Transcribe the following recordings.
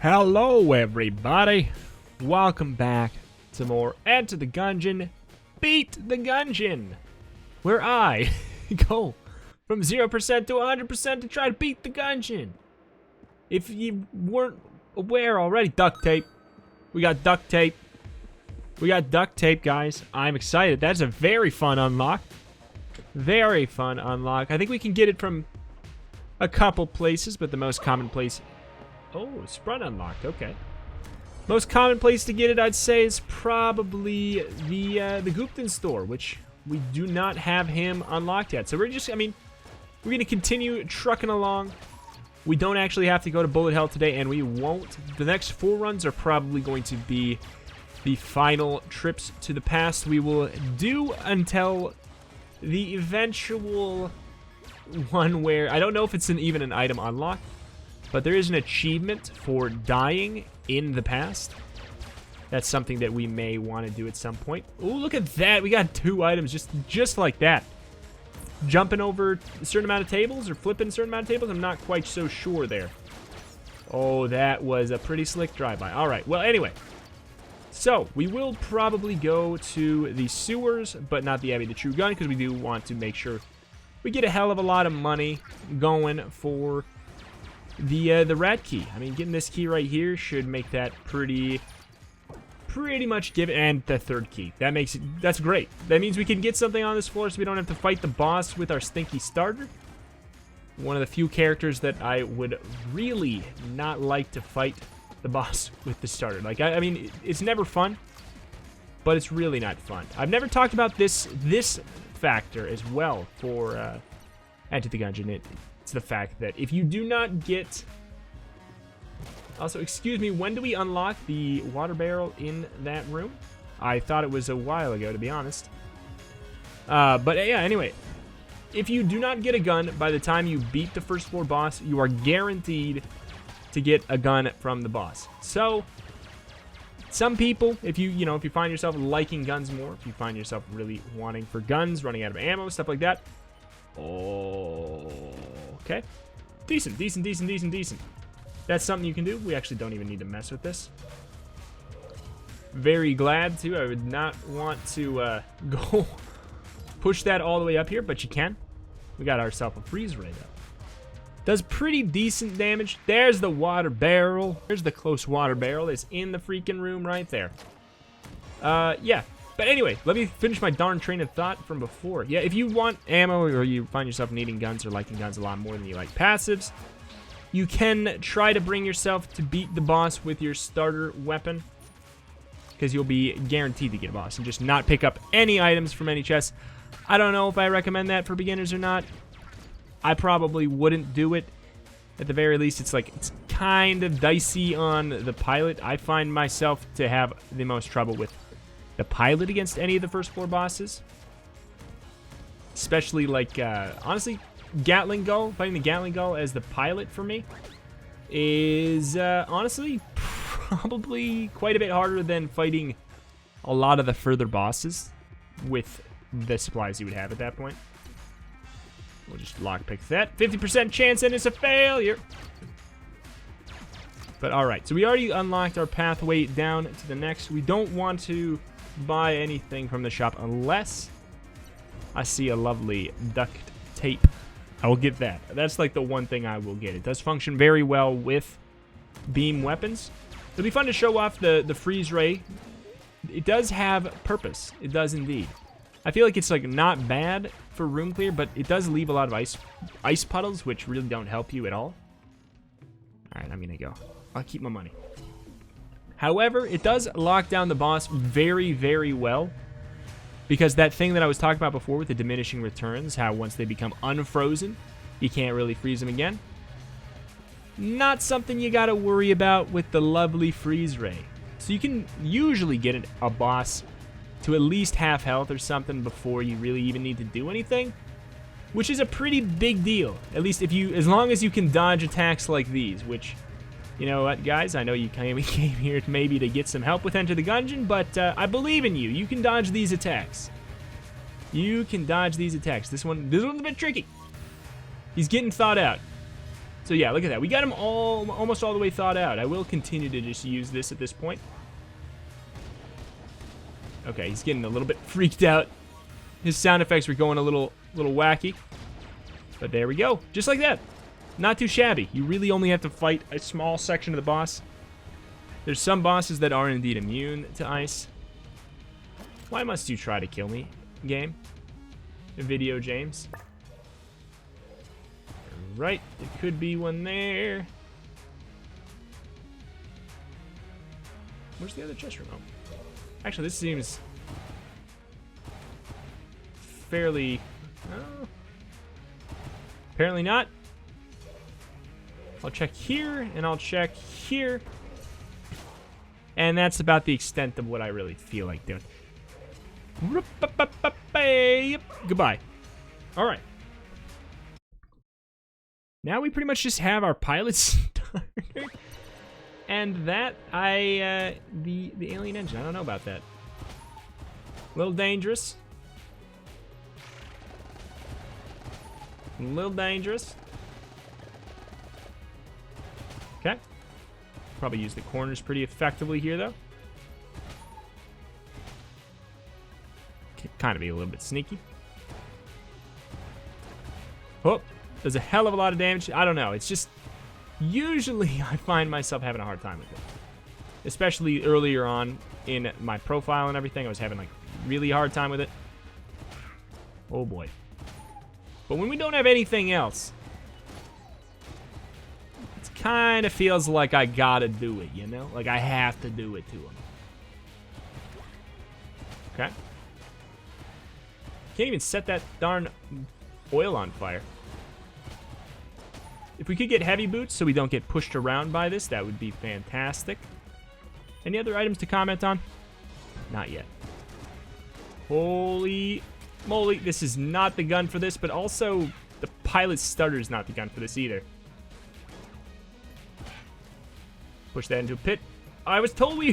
Hello everybody, welcome back to more Enter the Gungeon, Beat the Gungeon, where I go from 0% to 100% to try to beat the Gungeon. If you weren't aware already, duct tape. We got duct tape. We got duct tape, guys. I'm excited. That's a very fun unlock. Very fun unlock. I think we can get it from a couple places, but the most common place... Oh, Sprung unlocked. Okay. Most common place to get it, I'd say, is probably the Gupton store, which we do not have him unlocked yet. So we're just, we're going to continue trucking along. We don't actually have to go to Bullet Hell today, and we won't. The next 4 runs are probably going to be the final trips to the past we will do until the eventual one where, I don't know if it's even an item unlock, but there is an achievement for dying in the past. That's something that we may want to do at some point. Oh, look at that. We got 2 items just like that. Jumping over a certain amount of tables or flipping a certain amount of tables? I'm not quite so sure there. Oh, that was a pretty slick drive-by. All right. Well, anyway. So, we will probably go to the sewers, but not the Abbey of the True Gun, because we do want to make sure we get a hell of a lot of money going for the rat key. I mean, getting this key right here should make that pretty much give it, and the 3rd key. That's great. That means we can get something on this floor so we don't have to fight the boss with our stinky starter. One of the few characters that I would really not like to fight the boss with the starter. Like, I mean, it's never fun, but it's really not fun. I've never talked about this factor as well for Enter the Gungeon. It's the fact that if you do not get... Also, excuse me, when do we unlock the water barrel in that room? I thought it was a while ago, to be honest. But yeah, anyway. If you do not get a gun by the time you beat the first floor boss, you are guaranteed to get a gun from the boss. So, some people, if you find yourself liking guns more, if you find yourself really wanting for guns, running out of ammo, stuff like that. Oh, okay. Decent. That's something you can do. We actually don't even need to mess with this. Very glad to. I would not want to go push that all the way up here, but you can. We got ourselves a freeze ray, though. Does pretty decent damage. There's the water barrel. There's the close water barrel. It's in the freaking room right there. Yeah. But anyway, let me finish my darn train of thought from before. Yeah, if you want ammo or you find yourself needing guns or liking guns a lot more than you like passives, you can try to bring yourself to beat the boss with your starter weapon, because you'll be guaranteed to get a boss and just not pick up any items from any chests. I don't know if I recommend that for beginners or not. I probably wouldn't do it. At the very least, it's kind of dicey on the pilot. I find myself to have the most trouble with the pilot against any of the first floor bosses. Especially, honestly, Gatling Gull, fighting the Gatling Gull as the pilot for me is, honestly, probably quite a bit harder than fighting a lot of the further bosses with the supplies you would have at that point. We'll just lockpick that. 50% chance and it's a failure. But alright, so we already unlocked our pathway down to the next. We don't want to buy anything from the shop unless I see a lovely duct tape. I will get that. That's like the one thing I will get. It does function very well with beam weapons. It'll be fun to show off the freeze ray. It does have purpose. It does indeed. I feel like it's not bad for room clear, but it does leave a lot of ice puddles, which really don't help you at all. Alright, I'm gonna go. I'll keep my money. However, it does lock down the boss very, very well, because that thing that I was talking about before with the diminishing returns, how once they become unfrozen, you can't really freeze them again. Not something you gotta worry about with the lovely freeze ray. So you can usually get a boss to at least half health or something before you really even need to do anything, which is a pretty big deal. At least as long as you can dodge attacks like these, which, you know what, guys, I know you came here maybe to get some help with Enter the Gungeon, but I believe in you. You can dodge these attacks. You can dodge these attacks. This one's a bit tricky. He's getting thought out. So yeah, look at that. We got him almost all the way thawed out. I will continue to just use this at this point. Okay, he's getting a little bit freaked out. His sound effects were going a little wacky. But there we go. Just like that. Not too shabby. You really only have to fight a small section of the boss. There's some bosses that are indeed immune to ice. Why must you try to kill me, game? Video James. Right, there could be one there. Where's the other chest room? Oh. Actually, this seems fairly... Oh. Apparently not. I'll check here, and I'll check here. And that's about the extent of what I really feel like doing. Goodbye. All right. Now we pretty much just have our pilot starter. And that, the alien engine, I don't know about that. A little dangerous. A little dangerous. Okay. Probably use the corners pretty effectively here, though. Can kind of be a little bit sneaky. Oh, does a hell of a lot of damage. I don't know. It's just... Usually, I find myself having a hard time with it. Especially earlier on in my profile and everything. I was having, like, really hard time with it. Oh, boy. But when we don't have anything else, it kind of feels like I gotta do it, you know? Like I have to do it to him. Okay. Can't even set that darn oil on fire. If we could get heavy boots so we don't get pushed around by this, that would be fantastic. Any other items to comment on? Not yet. Holy moly, this is not the gun for this, but also the pilot starter is not the gun for this either. Push that into a pit. I was told we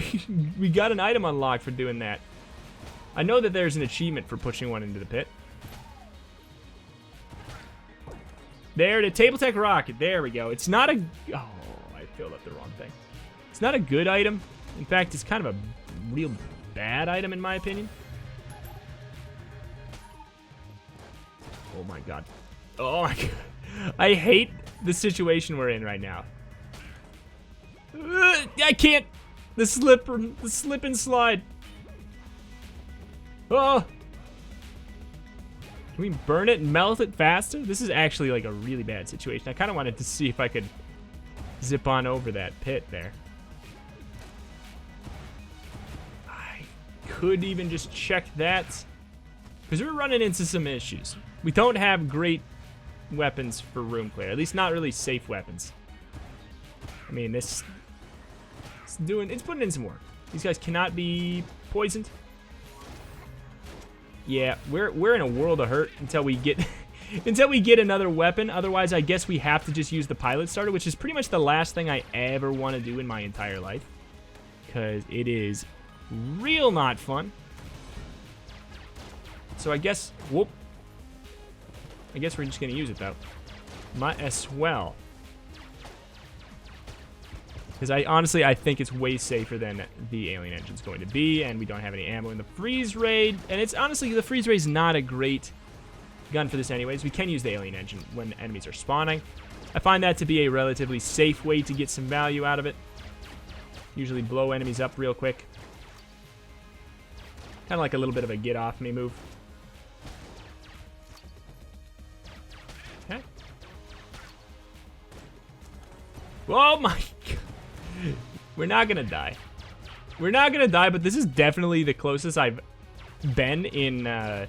got an item unlocked for doing that. I know that there's an achievement for pushing one into the pit. There, the Table Tech Rocket. There we go. It's not a... Oh, I filled up the wrong thing. It's not a good item. In fact, it's kind of a real bad item in my opinion. Oh my god. Oh my god. I hate the situation we're in right now. I can't. The slip and slide. Oh. Can we burn it and melt it faster? This is actually like a really bad situation. I kind of wanted to see if I could zip on over that pit there. I could even just check that. Because we're running into some issues. We don't have great weapons for room clear. At least not really safe weapons. I mean, it's putting in some work. These guys cannot be poisoned. Yeah, we're in a world of hurt until we get another weapon. Otherwise, I guess we have to just use the pilot starter, which is pretty much the last thing I ever want to do in my entire life. Because it is real not fun. So I guess, whoop. I guess we're just going to use it, though. Might as well. Because I think it's way safer than the alien engine's going to be, and we don't have any ammo in the freeze raid. And it's honestly, the freeze raid is not a great gun for this anyways. We can use the alien engine when enemies are spawning. I find that to be a relatively safe way to get some value out of it. Usually blow enemies up real quick. Kind of like a little bit of a get off me move. Okay. Oh my god. We're not gonna die. We're not gonna die, but this is definitely the closest I've been in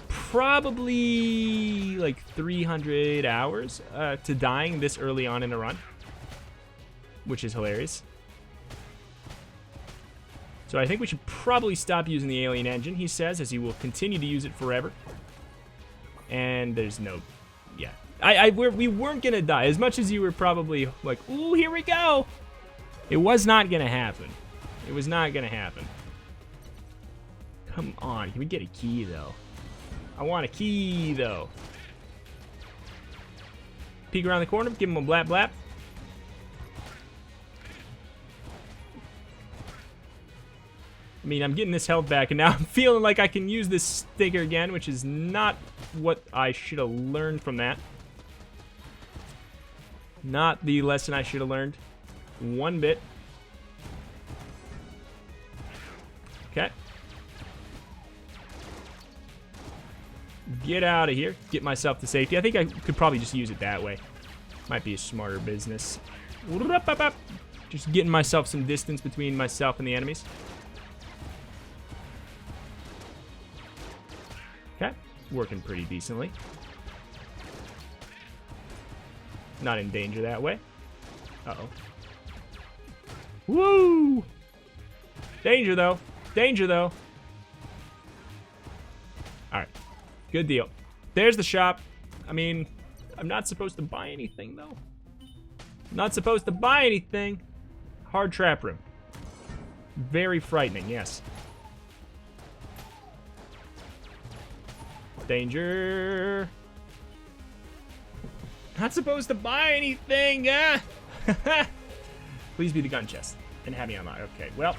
probably like 300 hours to dying this early on in a run, which is hilarious. So I think we should probably stop using the alien engine, he says, as he will continue to use it forever. And there's no... Yeah. We weren't gonna die. As much as you were probably like, ooh, here we go. It was not gonna happen. It was not gonna happen. Come on, can we get a key, though? I want a key, though. peek around the corner, give him a blap blap. I mean, I'm getting this health back, and now I'm feeling like I can use this sticker again, which is not what I should have learned from that. Not the lesson I should have learned. One bit. Okay. Get out of here. Get myself to safety. I think I could probably just use it that way. Might be a smarter business. Just getting myself some distance between myself and the enemies. Okay. Working pretty decently. Not in danger that way. Uh-oh. Woo! Danger, though. Danger, though. Alright. Good deal. There's the shop. I mean, I'm not supposed to buy anything, though. Not supposed to buy anything. Hard trap room. Very frightening, yes. Danger. Not supposed to buy anything. Ah. Please be the gun chest and have me unlock. Okay, well.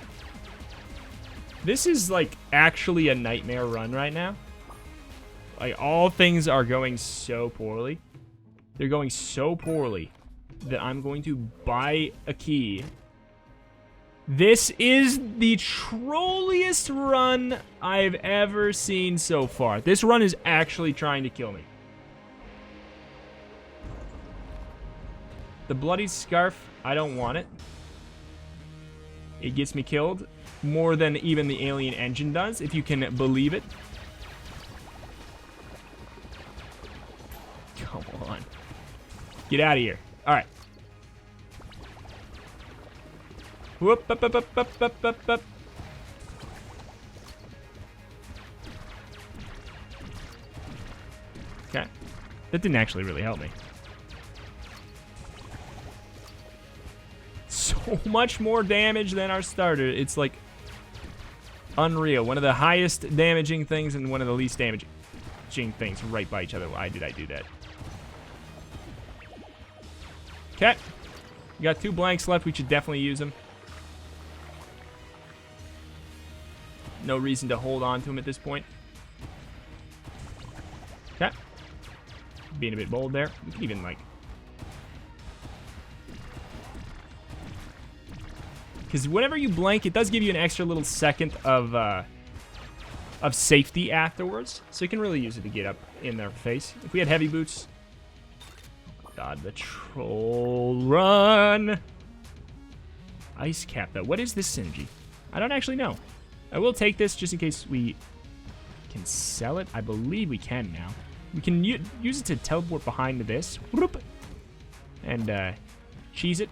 This is, like, actually a nightmare run right now. Like, all things are going so poorly. They're going so poorly that I'm going to buy a key. This is the trolliest run I've ever seen so far. This run is actually trying to kill me. The bloody scarf, I don't want it. It gets me killed more than even the alien engine does, if you can believe it. Come on. Get out of here. All right. Whoop, up, up, up, up, up, up, up. Okay. That didn't actually really help me. So much more damage than our starter. It's like unreal. One of the highest damaging things and one of the least damaging things right by each other. Why did I do that? Okay. We got 2 blanks left. We should definitely use them. No reason to hold on to him at this point. Okay. Being a bit bold there. We can even, like... Because whenever you blank, it does give you an extra little second of safety afterwards. So you can really use it to get up in their face. If we had heavy boots... God, the troll run. Ice cap, though. What is this synergy? I don't actually know. I will take this just in case we can sell it. I believe we can now. We can use it to teleport behind this. And cheese it.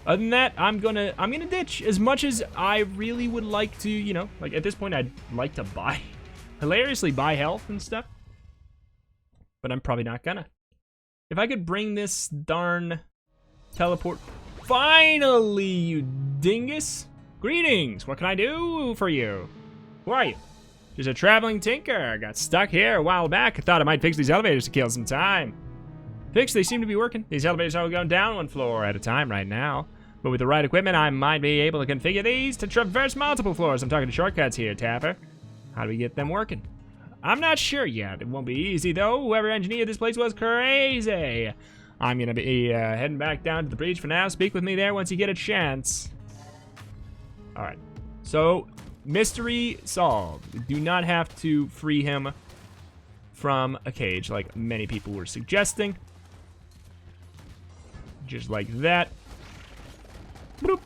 Other than that, I'm gonna ditch. As much as I really would like to, you know, like at this point I'd like to buy, hilariously buy health and stuff. But I'm probably not gonna. If I could bring this darn teleport... Finally, you dingus! Greetings! What can I do for you? Who are you? Just a traveling tinker. Got stuck here a while back. I thought I might fix these elevators to kill some time. Fixed, they seem to be working. These elevators are going down 1 floor at a time right now. But with the right equipment, I might be able to configure these to traverse multiple floors. I'm talking to shortcuts here, Tapper. How do we get them working? I'm not sure yet. It won't be easy, though. Whoever engineered this place was crazy. I'm going to be heading back down to the breach for now. Speak with me there once you get a chance. All right. So, mystery solved. We do not have to free him from a cage like many people were suggesting. Just like that. Boop.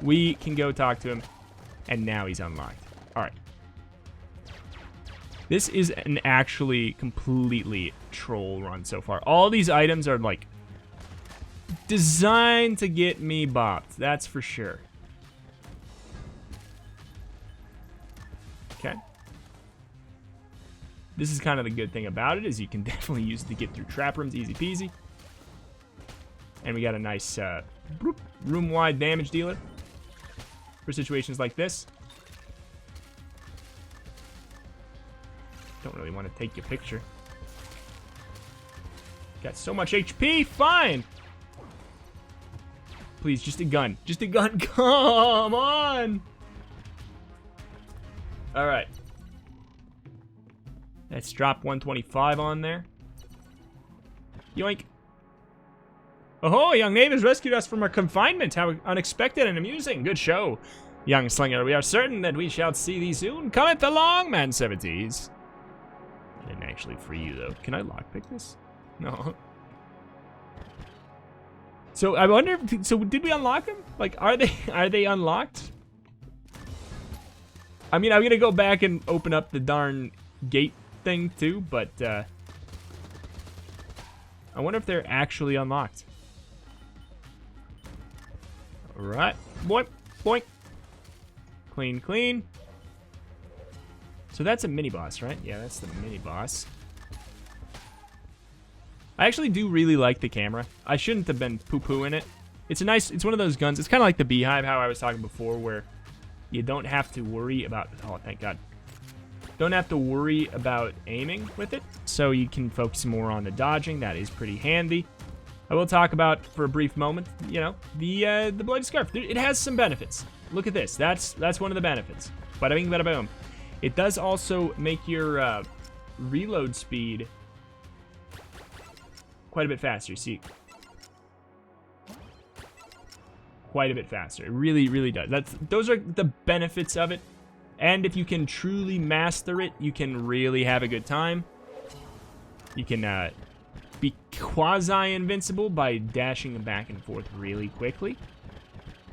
We can go talk to him. And now he's unlocked. All right. This is an actually completely troll run so far. All these items are, like, designed to get me bopped. That's for sure. Okay. This is kind of the good thing about it, is you can definitely use it to get through trap rooms easy peasy. And we got a nice room-wide damage dealer for situations like this. Don't really want to take your picture. Got so much HP. Fine. Please, just a gun. Just a gun. Come on. All right. Let's drop 125 on there. Yoink. Oh, young knave has rescued us from our confinement. How unexpected and amusing. Good show, young slinger. We are certain that we shall see thee soon. Cometh along, man 70s. I didn't actually free you, though. Can I lockpick this? No. So, I wonder, so did we unlock them? Like, are they unlocked? I mean, I'm going to go back and open up the darn gate thing, too, but, I wonder if they're actually unlocked. Alright. Boink. Boink. Clean, clean. So that's a mini-boss, right? Yeah, that's the mini-boss. I actually do really like the camera. I shouldn't have been poo-pooing it. It's one of those guns. It's kind of like the Beehive, how I was talking before, where you don't have to worry about... Oh, thank God. Don't have to worry about aiming with it, so you can focus more on the dodging. That is pretty handy. I will talk about, for a brief moment, you know, the Bloody Scarf. It has some benefits. Look at this. That's one of the benefits. Bada bing, bada boom. It does also make your reload speed quite a bit faster. You see, quite a bit faster. It really, really does. Those are the benefits of it. And if you can truly master it, you can really have a good time. You can be quasi-invincible by dashing back and forth really quickly.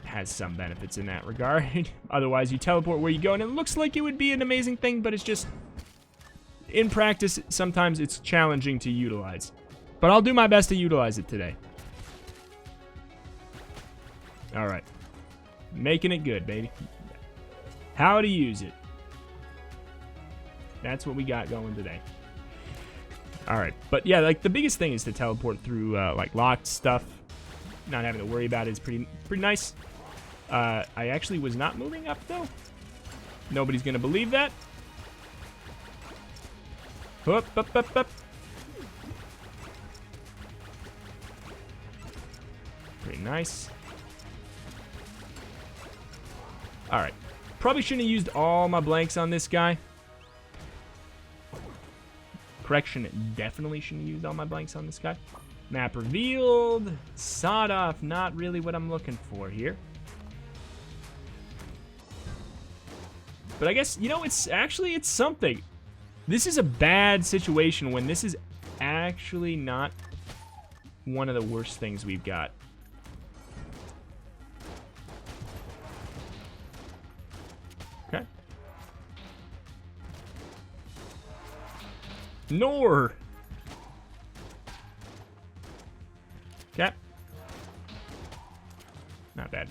It has some benefits in that regard. Otherwise, you teleport where you go, and it looks like it would be an amazing thing, but it's just... in practice, sometimes it's challenging to utilize. But I'll do my best to utilize it today. Alright. Making it good, baby. How to use it. That's what we got going today. Alright, but yeah, like the biggest thing is to teleport through like locked stuff. Not having to worry about it is pretty nice. I actually was not moving up though. Nobody's gonna believe that. Up, up, up, up. Pretty nice. Alright. Probably shouldn't have used all my blanks on this guy. Correction, definitely shouldn't have used all my blanks on this guy. Map revealed. Sawed off. Not really what I'm looking for here. But I guess, you know, it's something. This is a bad situation when this is actually not one of the worst things we've got. Okay. Nor. Okay. Not bad.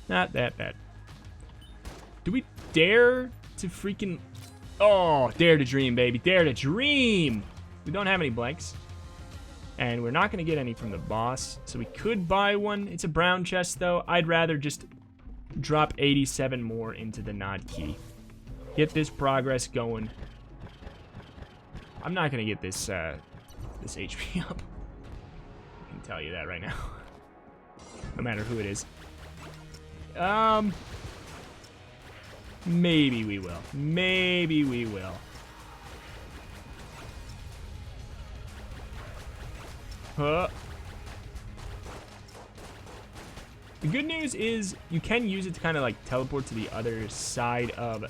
Not that bad. Do we dare to freaking... Oh, dare to dream, baby. Dare to dream. We don't have any blanks. And we're not going to get any from the boss. So we could buy one. It's a brown chest, though. I'd rather just drop 87 more into the nod key. Get this progress going. I'm not going to get this this HP up. I can tell you that right now. No matter who it is. Maybe we will. Maybe we will. The good news is you can use it to kind of like teleport to the other side of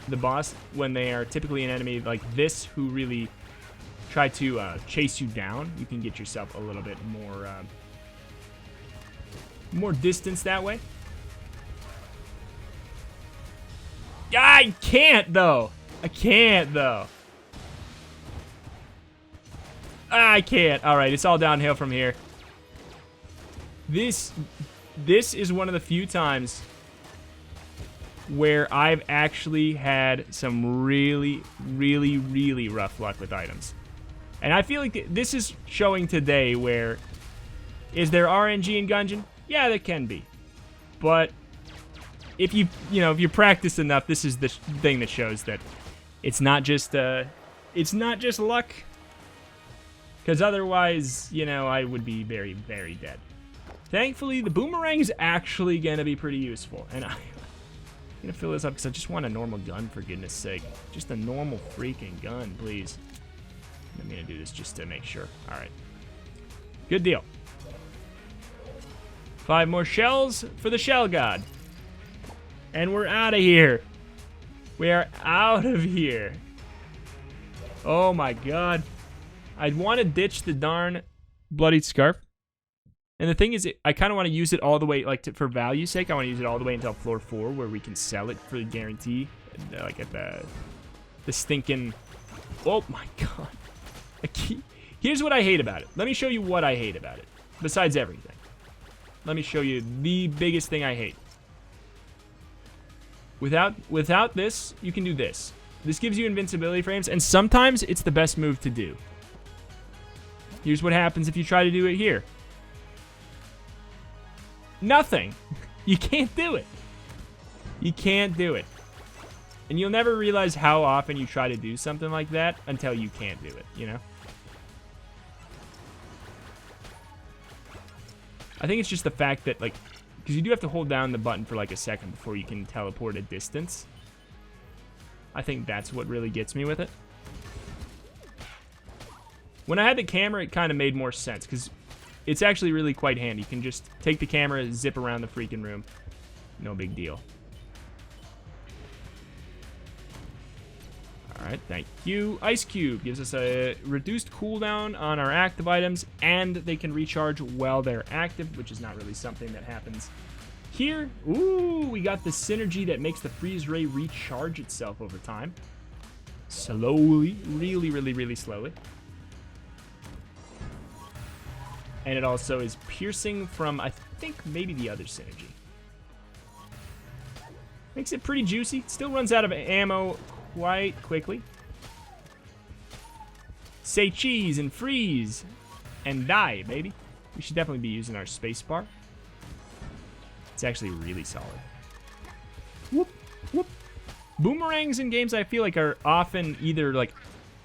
the boss when they are typically an enemy like this who really try to chase you down. You can get yourself a little bit more distance that way. I can't though. I can't though. I can't. All right, it's all downhill from here. This is one of the few times where I've actually had some really, really, really rough luck with items. And I feel like this is showing today where, is there RNG in Gungeon? Yeah, there can be. But if you practice enough, this is the thing that shows that it's not just luck. Because otherwise, you know, I would be very, very dead. Thankfully, the boomerang's actually going to be pretty useful. And I'm going to fill this up because I just want a normal gun, for goodness sake. Just a normal freaking gun, please. I'm going to do this just to make sure. All right. Good deal. 5 more shells for the shell god. And we're out of here. We are out of here. Oh my god. I'd want to ditch the darn bloodied scarf. And the thing is, I kind of want to use it all the way, like, for value's sake, I want to use it all the way until floor 4, where we can sell it for the guarantee. Like, at the stinking... Oh my god. Here's what I hate about it. Let me show you what I hate about it. Besides everything. Let me show you the biggest thing I hate. Without this, you can do this. This gives you invincibility frames, and sometimes it's the best move to do. Here's what happens if you try to do it here. Nothing. You can't do it. You can't do it. And you'll never realize how often you try to do something like that until you can't do it, you know? I think it's just the fact that, like, because you do have to hold down the button for like a second before you can teleport a distance. I think that's what really gets me with it. When I had the camera, it kind of made more sense, because it's actually really quite handy. You can just take the camera, zip around the freaking room. No big deal. Alright, thank you. Ice Cube gives us a reduced cooldown on our active items, and they can recharge while they're active, which is not really something that happens here. Ooh, we got the synergy that makes the freeze ray recharge itself over time. Slowly, really, really, really slowly. And it also is piercing from, I think, maybe the other synergy. Makes it pretty juicy. Still runs out of ammo quite quickly. Say cheese and freeze and die, baby. We should definitely be using our spacebar. It's actually really solid. Whoop, whoop. Boomerangs in games, I feel like, are often either like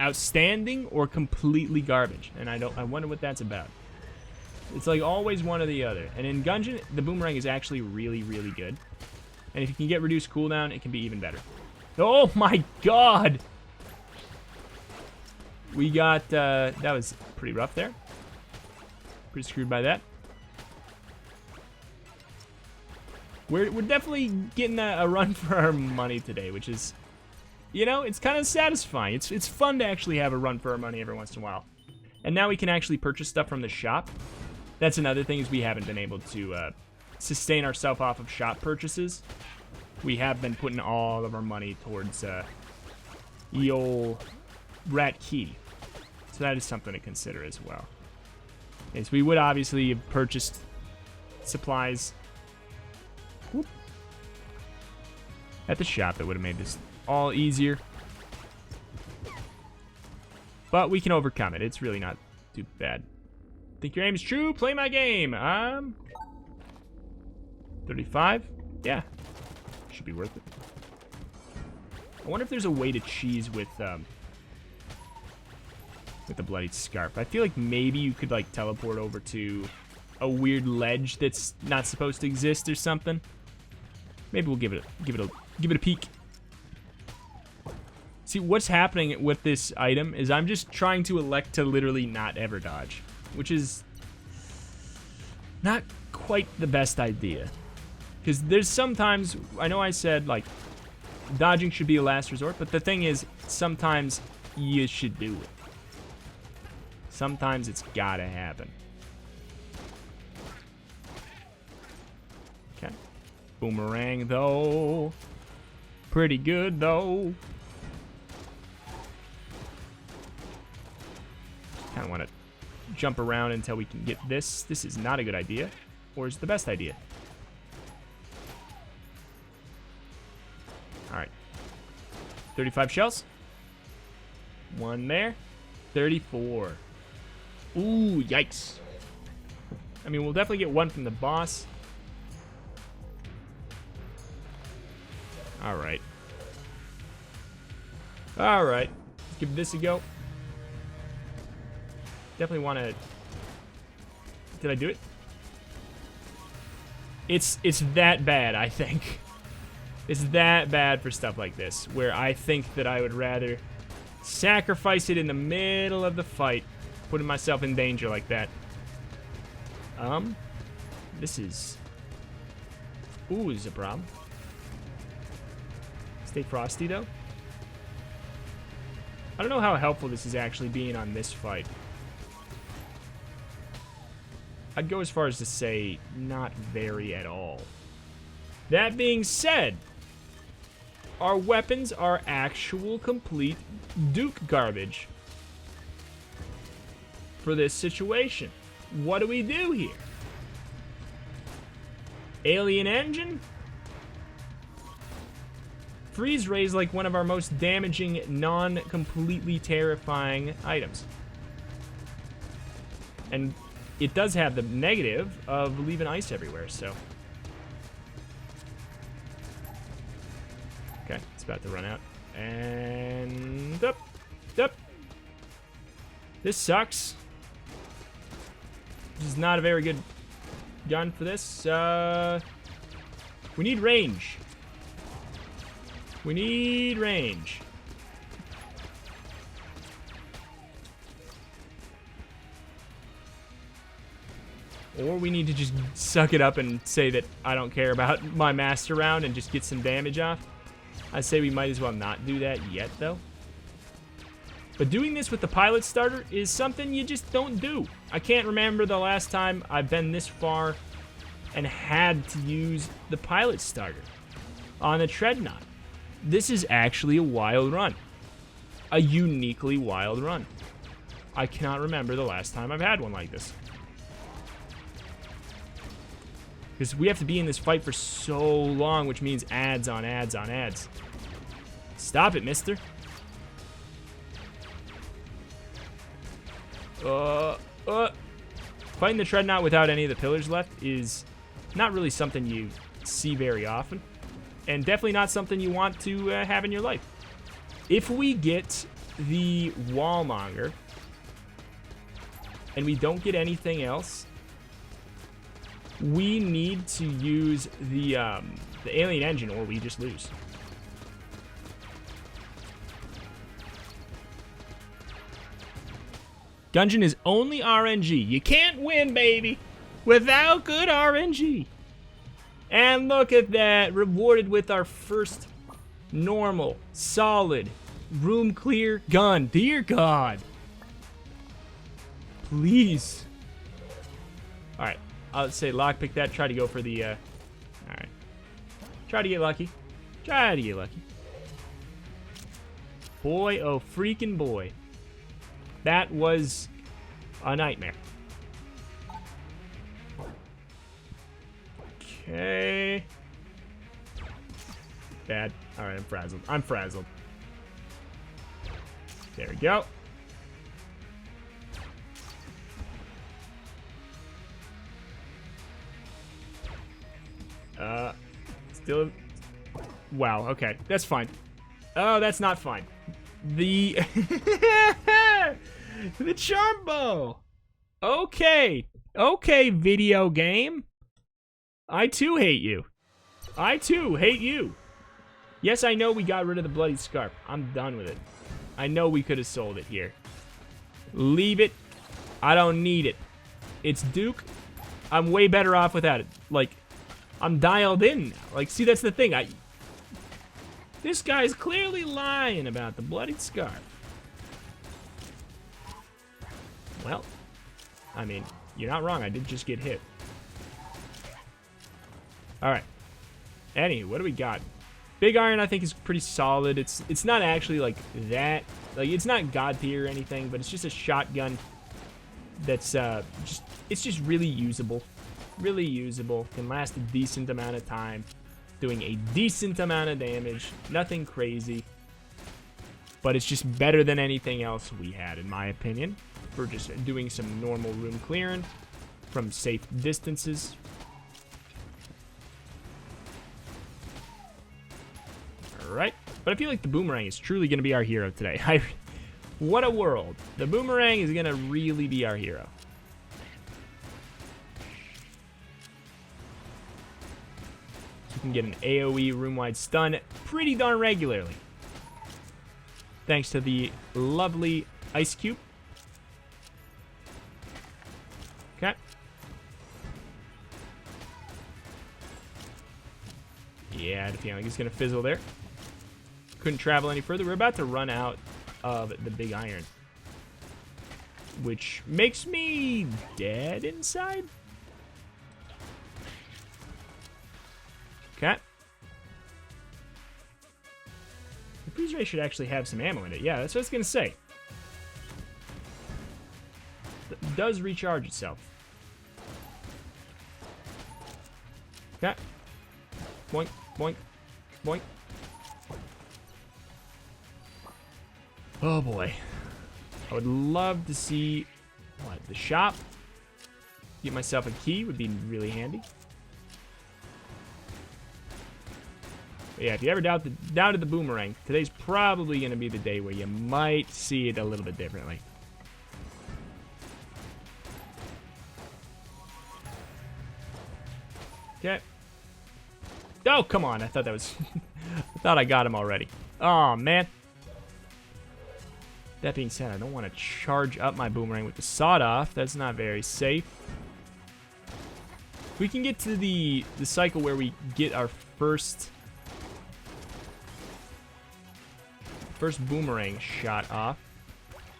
outstanding or completely garbage, and I wonder what that's about. It's like always one or the other. And in Gungeon, the boomerang is actually really, really good. And if you can get reduced cooldown, it can be even better. Oh my god! We got, that was pretty rough there. Pretty screwed by that. We're definitely getting a run for our money today, which is, you know, it's kind of satisfying. It's fun to actually have a run for our money every once in a while. And now we can actually purchase stuff from the shop. That's another thing, is we haven't been able to sustain ourselves off of shop purchases. We have been putting all of our money towards the old rat key. So that is something to consider as well. Okay, so we would obviously have purchased supplies at the shop. That would have made this all easier. But we can overcome it. It's really not too bad. Think your aim is true? Play my game. 35? Yeah. Should be worth it. I wonder if there's a way to cheese with the bloodied scarf. I feel like maybe you could like teleport over to a weird ledge that's not supposed to exist or something. Maybe we'll give it a peek. See, what's happening with this item is I'm just trying to elect to literally not ever dodge, which is not quite the best idea. Because there's sometimes, I know I said, like, dodging should be a last resort, but the thing is, sometimes you should do it. Sometimes it's gotta happen. Okay. Boomerang, though. Pretty good, though. Kind of want to jump around until we can get this. This is not a good idea. Or is it the best idea? Alright. 35 shells. One there. 34. Ooh, yikes. I mean, we'll definitely get one from the boss. Alright. Alright. Let's give this a go. Definitely want to... Did I do it? It's that bad, I think. It's that bad for stuff like this, where I think that I would rather sacrifice it in the middle of the fight, putting myself in danger like that. This is... Ooh, is a problem. Stay frosty, though. I don't know how helpful this is actually being on this fight. I'd go as far as to say not very at all. That being said, our weapons are actual complete Duke garbage for this situation. What do we do here? Alien engine? Freeze ray is like one of our most damaging, non-completely terrifying items. And it does have the negative of leaving ice everywhere, so. Okay, it's about to run out. And up. This sucks. This is not a very good gun for this. We need range. We need range. Or we need to just suck it up and say that I don't care about my master round and just get some damage off. I say we might as well not do that yet, though. But doing this with the pilot starter is something you just don't do. I can't remember the last time I've been this far and had to use the pilot starter on a Treadnought. This is actually a wild run. A uniquely wild run. I cannot remember the last time I've had one like this. Because we have to be in this fight for so long, which means ads on ads on ads. Stop it, mister. Fighting the Treadnought without any of the pillars left is not really something you see very often. And definitely not something you want to have in your life. If we get the Wallmonger and we don't get anything else, we need to use the alien engine or we just lose. Gungeon is only RNG. You can't win, baby, without good RNG. And look at that, rewarded with our first normal, solid, room clear gun. Dear God. Please. All right, I'll say lockpick that, try to go for the, all right. Try to get lucky. Try to get lucky. Boy, oh freaking boy. That was a nightmare. Okay. Bad. All right, I'm frazzled. I'm frazzled. There we go. Still. Wow. Okay, that's fine. Oh, that's not fine. The the charm bow. Okay. Okay, video game. I too hate you. I too hate you. Yes, I know we got rid of the bloody scarf. I'm done with it. I know we could have sold it here. Leave it. I don't need it. It's Duke. I'm way better off without it. Like, I'm dialed in now. Like, see, that's the thing. This guy's clearly lying about the bloodied scarf. Well, I mean, you're not wrong. I did just get hit. All right. Anywho, what do we got? Big Iron, I think, is pretty solid. It's not actually like that. Like, it's not god tier or anything, but it's just a shotgun that's it's just really usable. Really usable. Can last a decent amount of time. Doing a decent amount of damage. Nothing crazy. But it's just better than anything else we had, in my opinion. For just doing some normal room clearing from safe distances. Alright. But I feel like the Boomerang is truly going to be our hero today. What a world. The boomerang is going to really be our hero. So we can get an AoE room-wide stun pretty darn regularly. Thanks to the lovely ice cube. Okay. Yeah, I had a feeling he's going to fizzle there. Couldn't travel any further. We're about to run out of the big iron, which makes me dead inside. Okay. The freeze ray should actually have some ammo in it. Yeah, that's what I was going to say. It does recharge itself. Okay. Boink, boink, boink. Oh boy. I would love to see the shop. Get myself a key would be really handy. But yeah, if you ever doubted the boomerang, today's probably going to be the day where you might see it a little bit differently. Okay. Oh, come on. I thought that was... I thought I got him already. Oh, man. That being said, I don't want to charge up my boomerang with the sawed-off. That's not very safe. If we can get to the cycle where we get our first boomerang shot off,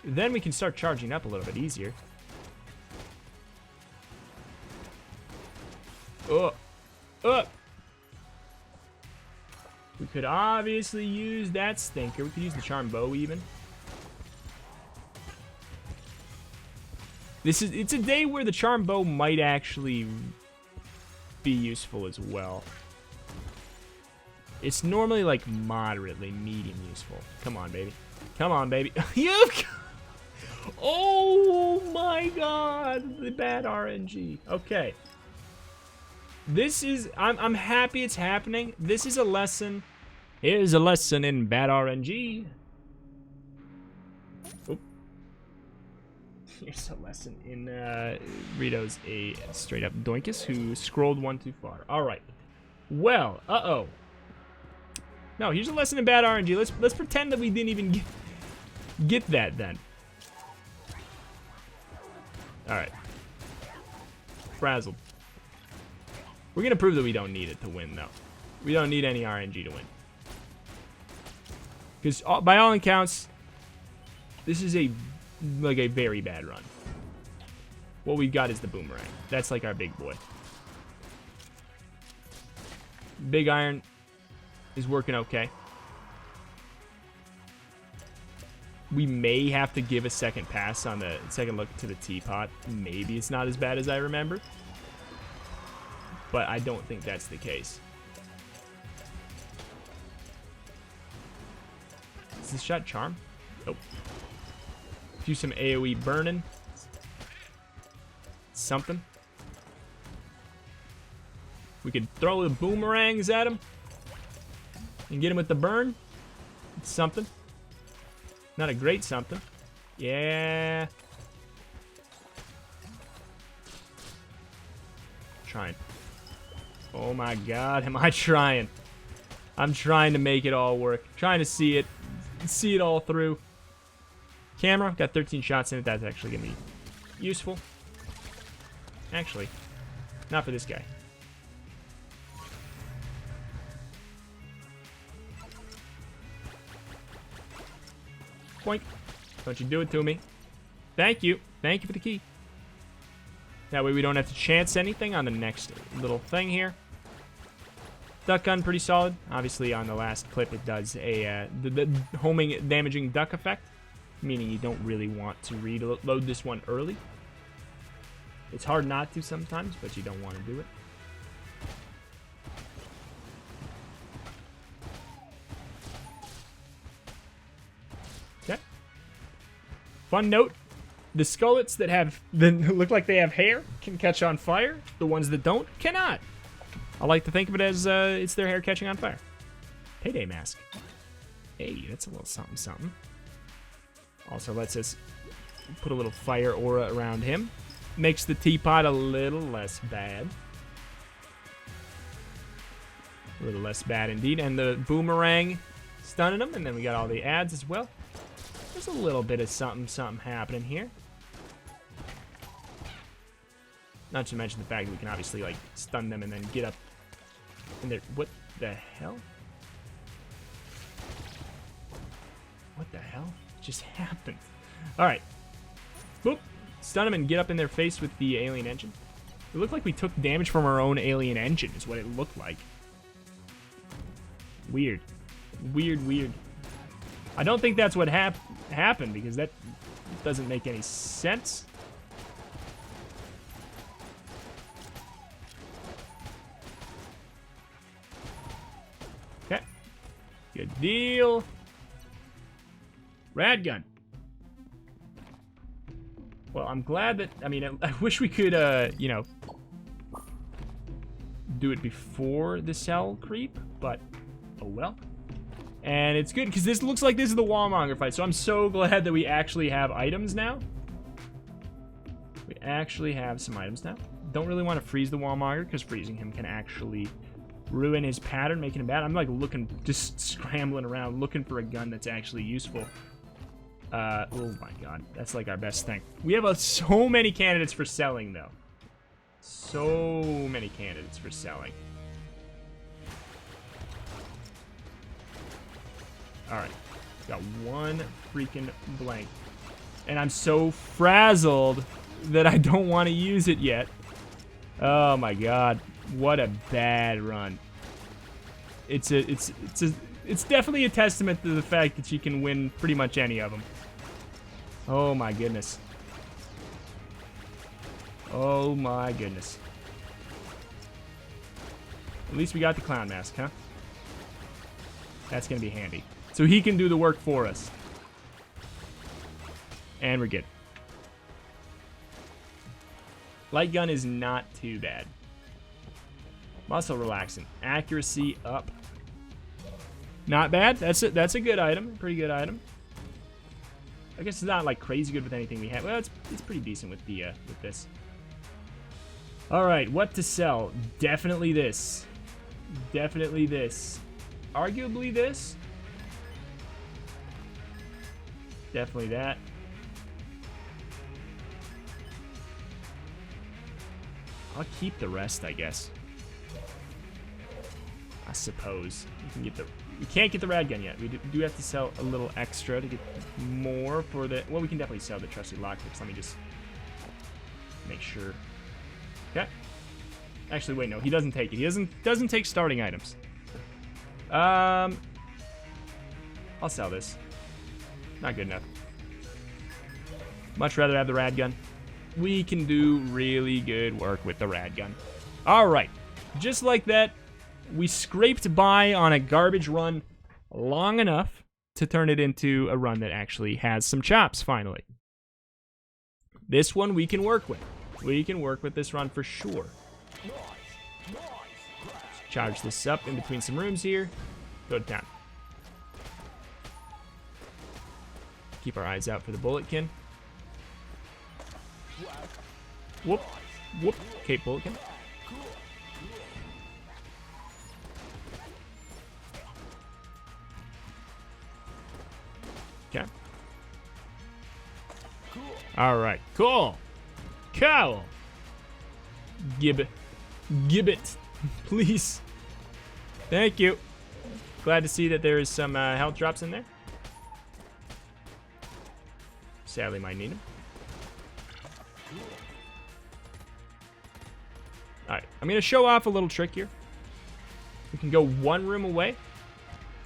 then we can start charging up a little bit easier. We could obviously use that stinker. We could use the charm bow even. It's a day where the charm bow might actually be useful as well. It's normally like moderately medium useful. Come on, baby. Come on, baby. Oh my god, the bad RNG. Okay. This is I'm happy it's happening. This is a lesson. Here's a lesson in bad RNG. Oop. Here's a lesson in Rito's a straight up doinkus who scrolled one too far. Alright. Well, uh-oh. No, here's a lesson in bad RNG. Let's pretend that we didn't even get that then. Alright. Frazzled. We're going to prove that we don't need it to win, though. We don't need any RNG to win. Because by all accounts, this is a very bad run. What we've got is the boomerang. That's like our big boy. Big iron is working okay. We may have to give a second pass on the second look to the teapot. Maybe it's not as bad as I remember. But I don't think that's the case. Is this shot charm? Nope. Do some AoE burning. Something. We could throw the boomerangs at him and get him with the burn. It's something. Not a great something. Yeah. Trying. Oh my god, am I trying? I'm trying to make it all work. Trying to see it all through. Camera, got 13 shots in it. That's actually going to be useful. Actually, not for this guy. Boink. Don't you do it to me. Thank you. Thank you for the key. That way we don't have to chance anything on the next little thing here. Duck gun, pretty solid. Obviously, on the last clip, it does a the homing damaging duck effect, meaning you don't really want to reload this one early. It's hard not to sometimes, but you don't want to do it. Okay. Fun note. The skullets that look like they have hair can catch on fire. The ones that don't cannot. I like to think of it as it's their hair catching on fire. Payday mask. Hey, that's a little something something. Also lets us put a little fire aura around him. Makes the teapot a little less bad. A little less bad indeed. And the boomerang stunning him. And then we got all the ads as well. There's a little bit of something happening here. Not to mention the fact that we can obviously, like, stun them and then get up in there. What the hell? What the hell just happened? All right. Boop. Stun them and get up in their face with the alien engine. It looked like we took damage from our own alien engine is what it looked like. Weird. Weird, weird. I don't think that's what happened because that doesn't make any sense. Okay. Good deal. Rad gun. Well, I'm glad that, I mean, I wish we could, you know, do it before the cell creep, but oh well. And it's good, because this looks like this is the Wallmonger fight, so I'm so glad that we actually have items now. We actually have some items now. Don't really want to freeze the Wallmonger, because freezing him can actually ruin his pattern, making him bad. I'm, like, looking, just scrambling around, looking for a gun that's actually useful. Oh my god, that's like our best thing. We have so many candidates for selling, though. So many candidates for selling. Alright, got one freaking blank. And I'm so frazzled that I don't want to use it yet. Oh my god, what a bad run. It's definitely a testament to the fact that you can win pretty much any of them. Oh my goodness. Oh my goodness. At least we got the clown mask, huh? That's gonna be handy. So he can do the work for us. And we're good. Light gun is not too bad. Muscle relaxant. Accuracy up. Not bad. That's a good item. Pretty good item. I guess it's not like crazy good with anything we have. Well, it's pretty decent with the with this. All right, what to sell? Definitely this. Definitely this. Arguably this. Definitely that. I'll keep the rest, I guess. I suppose you can get the. We can't get the rad gun yet. We do have to sell a little extra to get more for the... Well, we can definitely sell the trusted lockpicks. Let me just make sure. Okay. Actually, wait, no. He doesn't take it. He doesn't take starting items. I'll sell this. Not good enough. Much rather have the rad gun. We can do really good work with the rad gun. All right. Just like that, we scraped by on a garbage run long enough to turn it into a run that actually has some chops, finally. This one we can work with. We can work with this run for sure. Charge this up in between some rooms here. Go to town. Keep our eyes out for the bulletkin. Whoop. Whoop. Cape bulletkin. Okay. Alright, cool. Cool. Gibbet, please. Thank you. Glad to see that there is some health drops in there. Sadly, might need them. Alright, I'm going to show off a little trick here. We can go one room away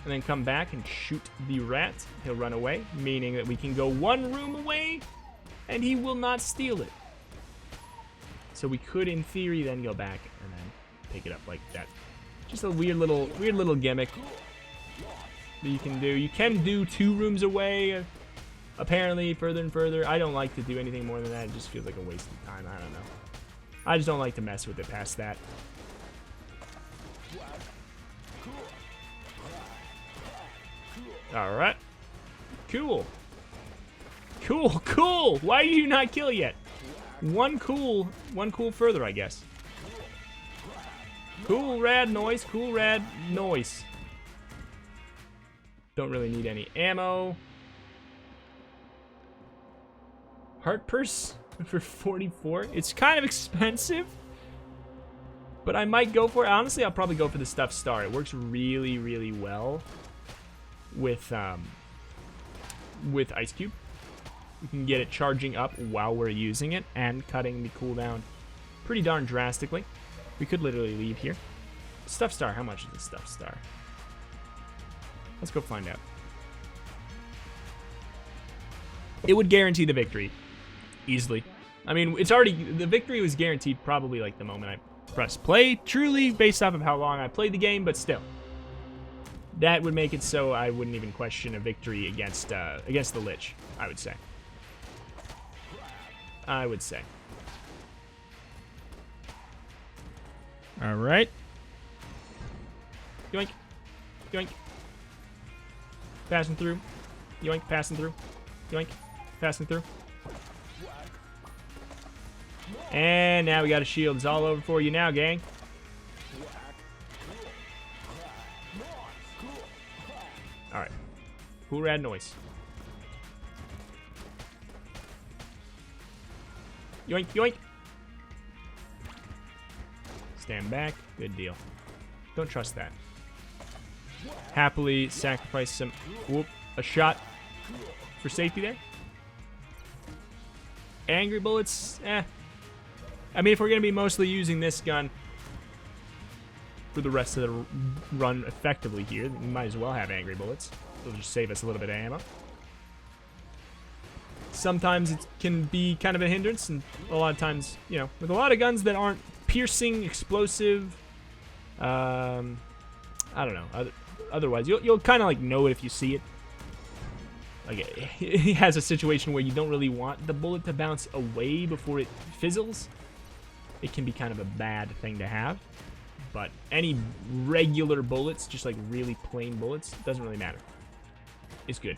and then come back and shoot the rat. He'll run away, meaning that we can go one room away and he will not steal it. So we could, in theory, then go back and then pick it up like that. Just a weird little gimmick that you can do. You can do 2 rooms away, apparently, further and further. I don't like to do anything more than that. It just feels like a waste of time. I don't know. I just don't like to mess with it past that. Alright. Cool. Cool, cool. Why do you not kill yet? One cool further, I guess. Cool rad noise, cool rad noise. Don't really need any ammo. Heart purse for 44. It's kind of expensive, but I might go for it. Honestly, I'll probably go for the stuffed star. It works really, really well with Ice Cube. We can get it charging up while we're using it and cutting the cooldown pretty darn drastically. We could literally leave here. Stuffed star, how much is the stuffed star? Let's go find out. It would guarantee the victory easily. I mean, it's already, the victory was guaranteed probably like the moment I pressed play, truly based off of how long I played the game, but still. That would make it so I wouldn't even question a victory against the Lich, I would say. All right. Yoink. Yoink. Passing through. Yoink, passing through. Yoink, passing through. And now we got a shield. It's all over for you now, gang. Alright. Cool rad noise. Yoink, yoink. Stand back. Good deal. Don't trust that. Happily sacrifice some... Whoop. A shot for safety there. Angry bullets, I mean, if we're going to be mostly using this gun for the rest of the run effectively here, then we might as well have angry bullets. It'll just save us a little bit of ammo. Sometimes it can be kind of a hindrance, and a lot of times, you know, with a lot of guns that aren't piercing, explosive, I don't know. Otherwise, you'll kind of like know it if you see it. Like, it has a situation where you don't really want the bullet to bounce away before it fizzles. It can be kind of a bad thing to have. But any regular bullets, just like really plain bullets, doesn't really matter. It's good.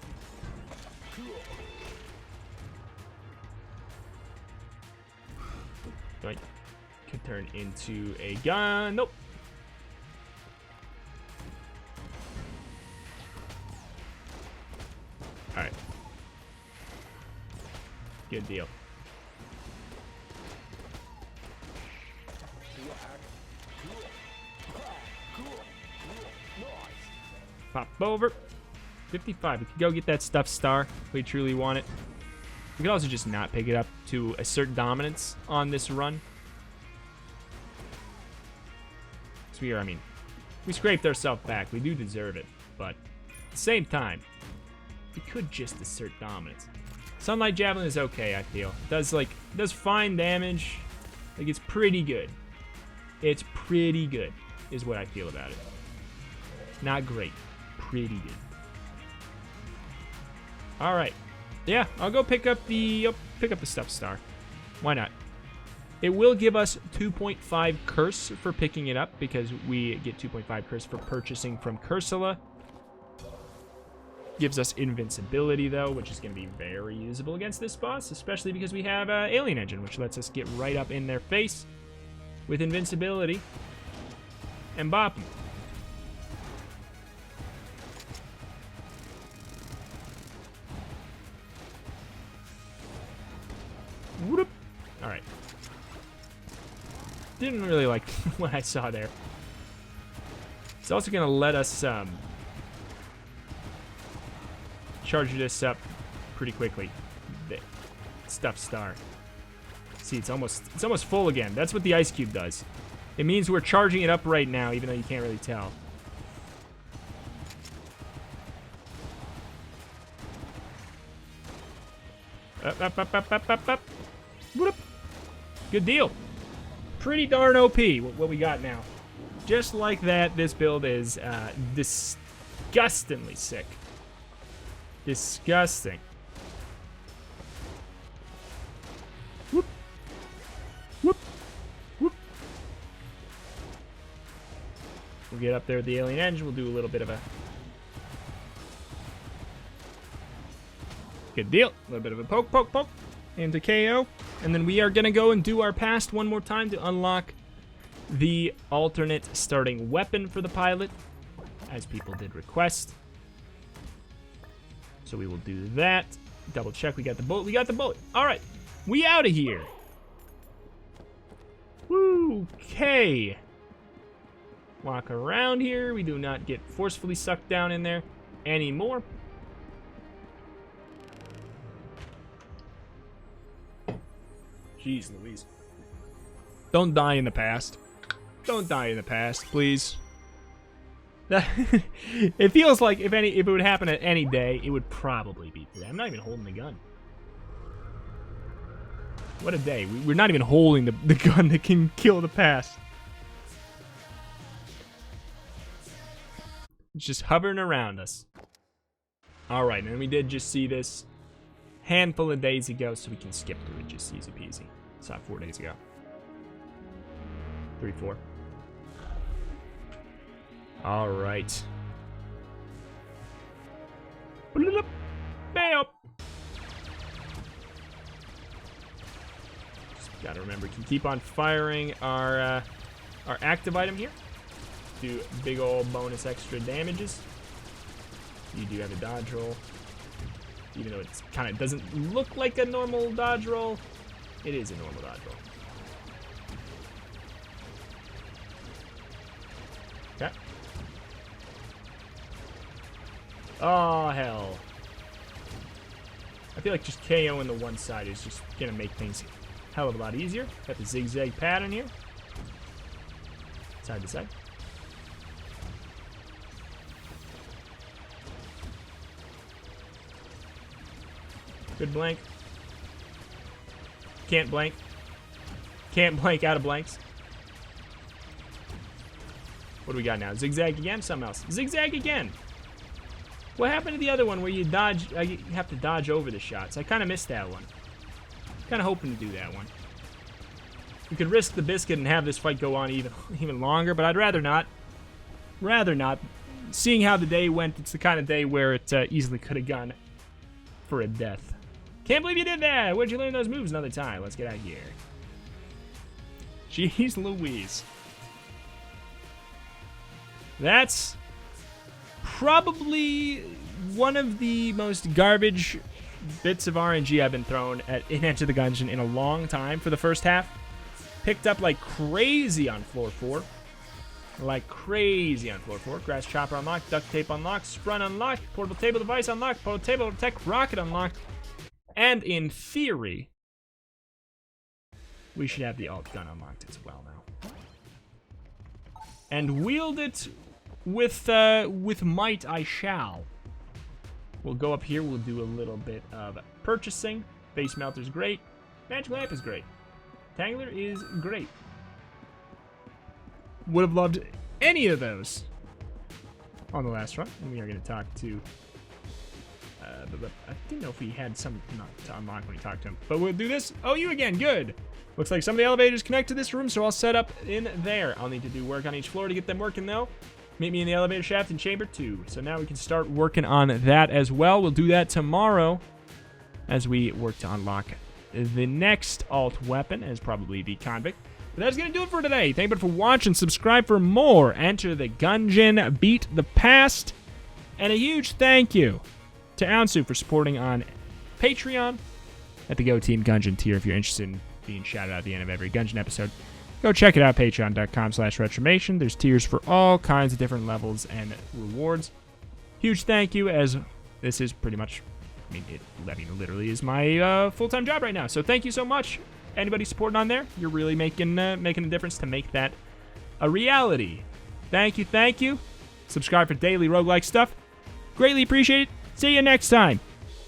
Right. Could turn into a gun. Nope. Alright. Good deal. Pop over. 55. We could go get that stuffed star if we truly want it. We could also just not pick it up to assert dominance on this run. So I mean, we scraped ourselves back. We do deserve it. But at the same time, we could just assert dominance. Sunlight Javelin is okay, I feel. It does fine damage. Like, it's pretty good. It's pretty good, is what I feel about it. Not great. Pretty good. Alright. Yeah, I'll go pick up the stuffed star. Why not? It will give us 2.5 curse for picking it up, because we get 2.5 curse for purchasing from Cursula. Gives us invincibility, though, which is going to be very usable against this boss, especially because we have Alien Engine, which lets us get right up in their face with invincibility and bop them. Whoop. All right. Didn't really like what I saw there. It's also going to let us charge this up pretty quickly. The stuffed star. See, it's almost full again. That's what the ice cube does. It means we're charging it up right now, even though you can't really tell. Up. Whoop. Good deal. Pretty darn OP, what we got now. Just like that, this build is disgustingly sick. Disgusting. Whoop. Whoop. Whoop. We'll get up there with the alien engine. We'll do a little bit of a... Good deal. A little bit of a poke, poke, poke into KO. And then we are going to go and do our past one more time to unlock the alternate starting weapon for the pilot, as people did request. So we will do that. Double check. We got the bullet. We got the bullet. All right. We out of here. Woo. Okay. Walk around here. We do not get forcefully sucked down in there anymore. Jeez Louise. Don't die in the past. Don't die in the past, please. It feels like if it would happen at any day, it would probably be today. I'm not even holding the gun. What a day. We're not even holding the gun that can kill the past. It's just hovering around us. Alright, and we did just see this handful of days ago, so we can skip through it just easy peasy. Saw it 4 days ago. 3, 4. Alright. Just gotta remember to keep on firing our active item here. Do big old bonus extra damages. You do have a dodge roll. Even though it kind of doesn't look like a normal dodge roll, it is a normal dodge roll. Okay. Oh, hell. I feel like just KO on the one side is just going to make things a hell of a lot easier. Got the zigzag pattern here. Side to side. Good blank. Can't blank. Can't blank out of blanks. What do we got now? Zigzag again? Something else. Zigzag again. What happened to the other one where you dodge? You have to dodge over the shots. I kind of missed that one. Kind of hoping to do that one. We could risk the biscuit and have this fight go on even longer, but I'd rather not. Rather not. Seeing how the day went, it's the kind of day where it easily could have gone for a death. Can't believe you did that. Where'd you learn those moves another time? Let's get out of here. Jeez Louise. That's probably one of the most garbage bits of RNG I've been thrown in Enter the Gungeon in a long time for the first half. Picked up like crazy on floor 4. Like crazy on floor 4. Grass chopper unlocked, duct tape unlocked, sprun unlocked, portable table device unlocked, portable table tech rocket unlocked. And in theory, we should have the alt gun unlocked as well now. And wield it with might I shall. We'll go up here, we'll do a little bit of purchasing. Base melter's great. Magic lamp is great. Tangler is great. Would have loved any of those on the last run. And we are going to talk to... I didn't know if we had some not to unlock when we talked to him. But we'll do this. Oh, you again. Good. Looks like some of the elevators connect to this room, so I'll set up in there. I'll need to do work on each floor to get them working, though. Meet me in the elevator shaft in chamber 2. So now we can start working on that as well. We'll do that tomorrow as we work to unlock the next alt weapon, as probably the convict. But that's going to do it for today. Thank you for watching. Subscribe for more Enter the Gungeon, Beat the Past. And a huge thank you to Aonsu for supporting on Patreon at the Go Team Gungeon tier. If you're interested in being shouted out at the end of every Gungeon episode, go check it out, patreon.com/retromation. There's tiers for all kinds of different levels and rewards. Huge thank you, as this is pretty much, it literally is my full-time job right now. So thank you so much. Anybody supporting on there, you're really making a difference to make that a reality. Thank you, thank you. Subscribe for daily roguelike stuff. Greatly appreciate it. See you next time.